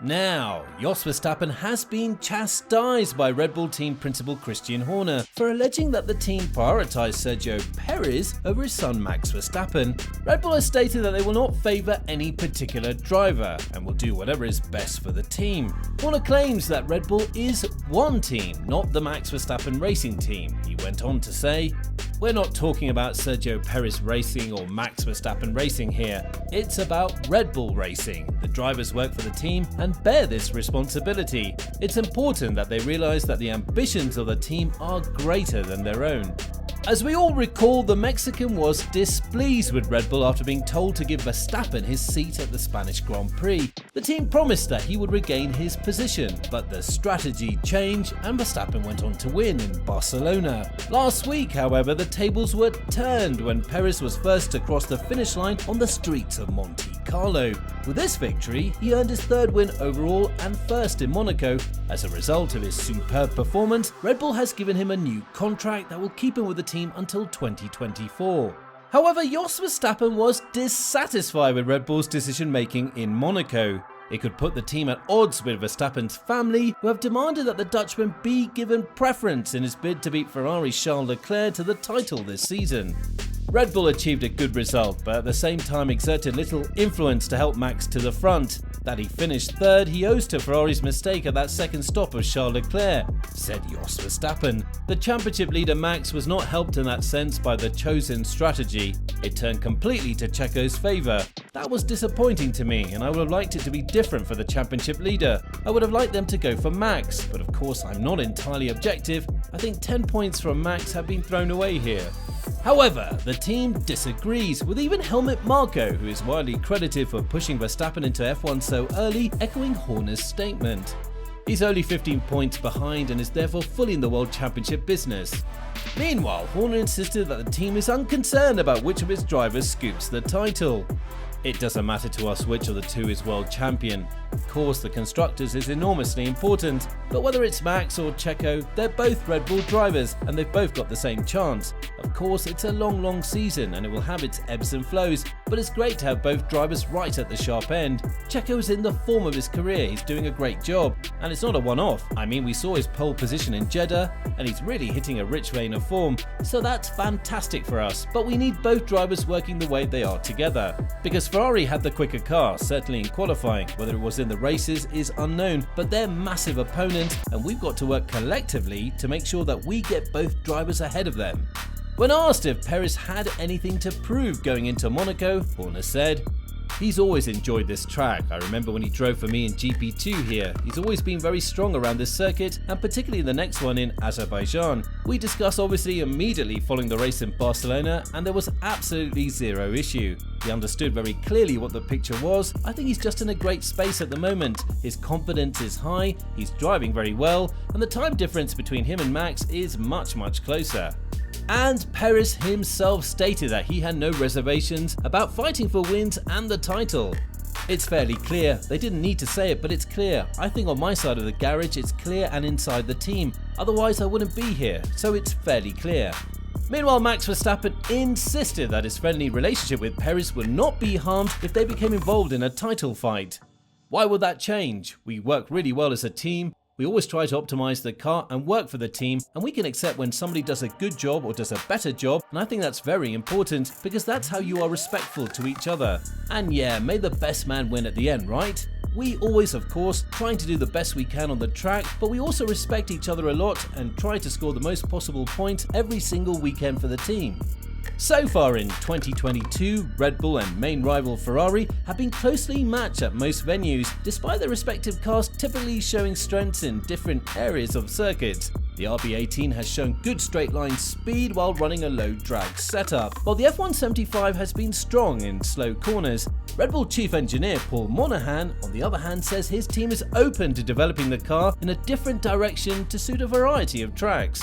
Now, Jos Verstappen has been chastised by Red Bull team principal Christian Horner for alleging that the team prioritised Sergio Perez over his son Max Verstappen. Red Bull has stated that they will not favour any particular driver and will do whatever is best for the team. Horner claims that Red Bull is one team, not the Max Verstappen racing team. He went on to say, "We're not talking about Sergio Perez Racing or Max Verstappen Racing here. It's about Red Bull Racing. The drivers work for the team and bear this responsibility. It's important that they realise that the ambitions of the team are greater than their own." As we all recall, the Mexican was displeased with Red Bull after being told to give Verstappen his seat at the Spanish Grand Prix. The team promised that he would regain his position, but the strategy changed and Verstappen went on to win in Barcelona. Last week, however, the tables were turned when Perez was first to cross the finish line on the streets of Monte Carlo. With this victory, he earned his third win overall and first in Monaco. As a result of his superb performance, Red Bull has given him a new contract that will keep him with the team until 2024. However, Jos Verstappen was dissatisfied with Red Bull's decision-making in Monaco. It could put the team at odds with Verstappen's family, who have demanded that the Dutchman be given preference in his bid to beat Ferrari's Charles Leclerc to the title this season. Red Bull achieved a good result, but at the same time exerted little influence to help Max to the front. That he finished third he owes to Ferrari's mistake at that second stop of Charles Leclerc, said Jos Verstappen. The championship leader Max was not helped in that sense by the chosen strategy. It turned completely to Checo's favour. That was disappointing to me, and I would have liked it to be different for the championship leader. I would have liked them to go for Max, but of course I'm not entirely objective. I think 10 points from Max have been thrown away here. However, the team disagrees, with even Helmut Marko, who is widely credited for pushing Verstappen into F1 so early, echoing Horner's statement. He's only 15 points behind and is therefore fully in the World Championship business. Meanwhile, Horner insisted that the team is unconcerned about which of its drivers scoops the title. "It doesn't matter to us which of the two is world champion. Of course, the constructors is enormously important, but whether it's Max or Checo, they're both Red Bull drivers and they've both got the same chance. Of course, it's a long season and it will have its ebbs and flows, but it's great to have both drivers right at the sharp end. Checo's in the form of his career, he's doing a great job, and it's not a one-off. I mean, we saw his pole position in Jeddah, and he's really hitting a rich vein of form, so that's fantastic for us, but we need both drivers working the way they are together. Because Ferrari had the quicker car, certainly in qualifying. Whether it was in the races is unknown, but they're massive opponents and we've got to work collectively to make sure that we get both drivers ahead of them." When asked if Perez had anything to prove going into Monaco, Horner said, "He's always enjoyed this track. I remember when he drove for me in GP2 here. He's always been very strong around this circuit, and particularly the next one in Azerbaijan. We discussed obviously immediately following the race in Barcelona, and there was absolutely zero issue. He understood very clearly what the picture was. I think he's just in a great space at the moment. His confidence is high, he's driving very well, and the time difference between him and Max is much closer." And Perez himself stated that he had no reservations about fighting for wins and the title. "It's fairly clear. They didn't need to say it, but it's clear. I think on my side of the garage it's clear and inside the team. Otherwise I wouldn't be here, so it's fairly clear." Meanwhile, Max Verstappen insisted that his friendly relationship with Perez would not be harmed if they became involved in a title fight. "Why would that change? We work really well as a team. We always try to optimize the car and work for the team, and we can accept when somebody does a good job or does a better job, and I think that's very important because that's how you are respectful to each other. And yeah, may the best man win at the end, right? We always, of course, trying to do the best we can on the track, but we also respect each other a lot and try to score the most possible points every single weekend for the team." So far in 2022, Red Bull and main rival Ferrari have been closely matched at most venues, despite their respective cars typically showing strengths in different areas of circuits. The RB18 has shown good straight line speed while running a low drag setup, while the F175 has been strong in slow corners. Red Bull chief engineer Paul Monahan, on the other hand, says his team is open to developing the car in a different direction to suit a variety of tracks.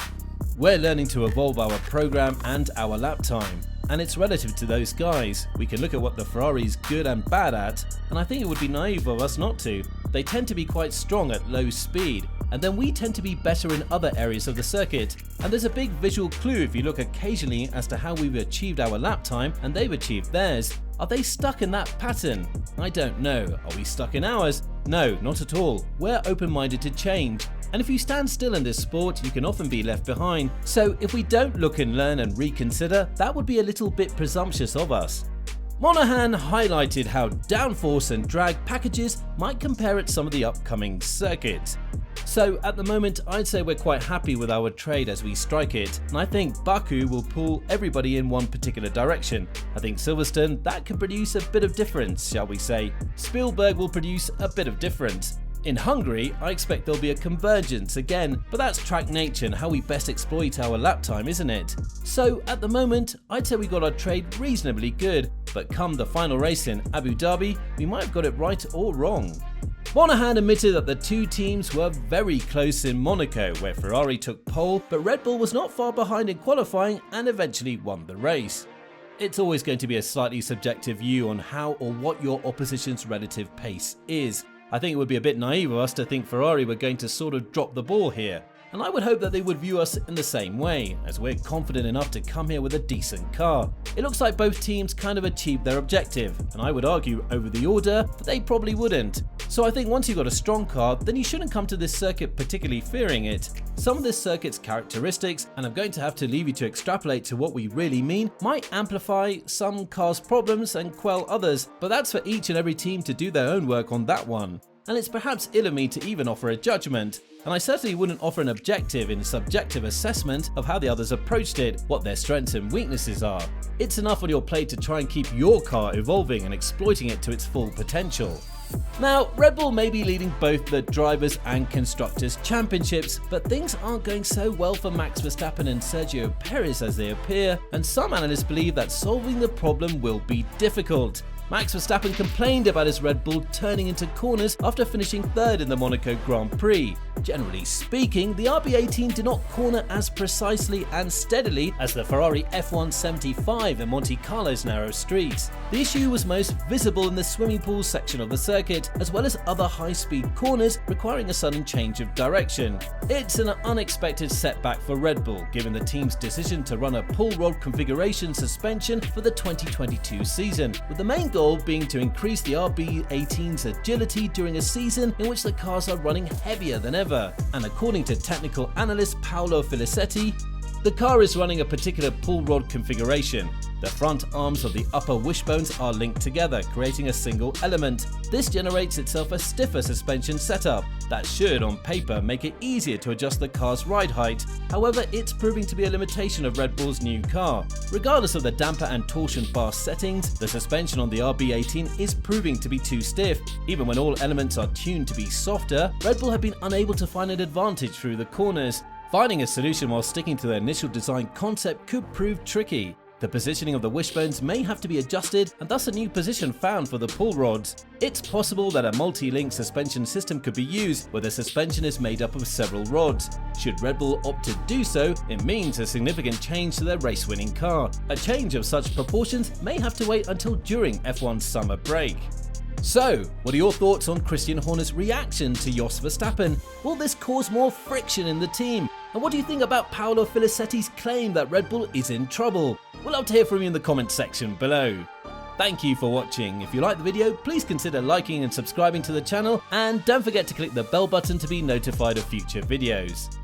"We're learning to evolve our program and our lap time, and it's relative to those guys. We can look at what the Ferrari is good and bad at, and I think it would be naive of us not to. They tend to be quite strong at low speed, and then we tend to be better in other areas of the circuit. And there's a big visual clue if you look occasionally as to how we've achieved our lap time and they've achieved theirs. Are they stuck in that pattern? I don't know. Are we stuck in ours? No, not at all. We're open-minded to change. And if you stand still in this sport, you can often be left behind. So if we don't look and learn and reconsider, that would be a little bit presumptuous of us. Monahan highlighted how downforce and drag packages might compare at some of the upcoming circuits. So at the moment, I'd say we're quite happy with our trade as we strike it, and I think Baku will pull everybody in one particular direction. I think Silverstone, that could produce a bit of difference, shall we say. Spielberg will produce a bit of difference. In Hungary, I expect there'll be a convergence again, but that's track nature and how we best exploit our lap time, isn't it? So at the moment, I'd say we got our trade reasonably good, but come the final race in Abu Dhabi, we might have got it right or wrong. Monahan admitted that the two teams were very close in Monaco, where Ferrari took pole, but Red Bull was not far behind in qualifying and eventually won the race. It's always going to be a slightly subjective view on how or what your opposition's relative pace is. I think it would be a bit naive of us to think Ferrari were going to sort of drop the ball here, and I would hope that they would view us in the same way, as we're confident enough to come here with a decent car. It looks like both teams kind of achieved their objective, and I would argue over the order that they probably wouldn't. So I think once you've got a strong car, then you shouldn't come to this circuit particularly fearing it. Some of this circuit's characteristics, and I'm going to have to leave you to extrapolate to what we really mean, might amplify some cars' problems and quell others, but that's for each and every team to do their own work on that one. And it's perhaps ill of me to even offer a judgment, and I certainly wouldn't offer an objective and subjective assessment of how the others approached it, what their strengths and weaknesses are. It's enough on your plate to try and keep your car evolving and exploiting it to its full potential. Now, Red Bull may be leading both the Drivers' and Constructors' Championships, but things aren't going so well for Max Verstappen and Sergio Perez as they appear, and some analysts believe that solving the problem will be difficult. Max Verstappen complained about his Red Bull turning into corners after finishing third in the Monaco Grand Prix. Generally speaking, the RB18 did not corner as precisely and steadily as the Ferrari F175 in Monte Carlo's narrow streets. The issue was most visible in the swimming pool section of the circuit, as well as other high-speed corners requiring a sudden change of direction. It's an unexpected setback for Red Bull, given the team's decision to run a pull rod configuration suspension for the 2022 season, with the main goal being to increase the RB18's agility during a season in which the cars are running heavier than ever. And according to technical analyst Paolo Filicetti, the car is running a particular pull rod configuration. The front arms of the upper wishbones are linked together, creating a single element. This generates itself a stiffer suspension setup that should, on paper, make it easier to adjust the car's ride height. However, it's proving to be a limitation of Red Bull's new car. Regardless of the damper and torsion bar settings, the suspension on the RB18 is proving to be too stiff. Even when all elements are tuned to be softer, Red Bull have been unable to find an advantage through the corners. Finding a solution while sticking to their initial design concept could prove tricky. The positioning of the wishbones may have to be adjusted, and thus a new position found for the pull rods. It's possible that a multi-link suspension system could be used, where the suspension is made up of several rods. Should Red Bull opt to do so, it means a significant change to their race-winning car. A change of such proportions may have to wait until during F1's summer break. So, what are your thoughts on Christian Horner's reaction to Jos Verstappen? Will this cause more friction in the team? And what do you think about Paolo Filicetti's claim that Red Bull is in trouble? We'd love to hear from you in the comments section below. Thank you for watching. If you liked the video, please consider liking and subscribing to the channel, and don't forget to click the bell button to be notified of future videos.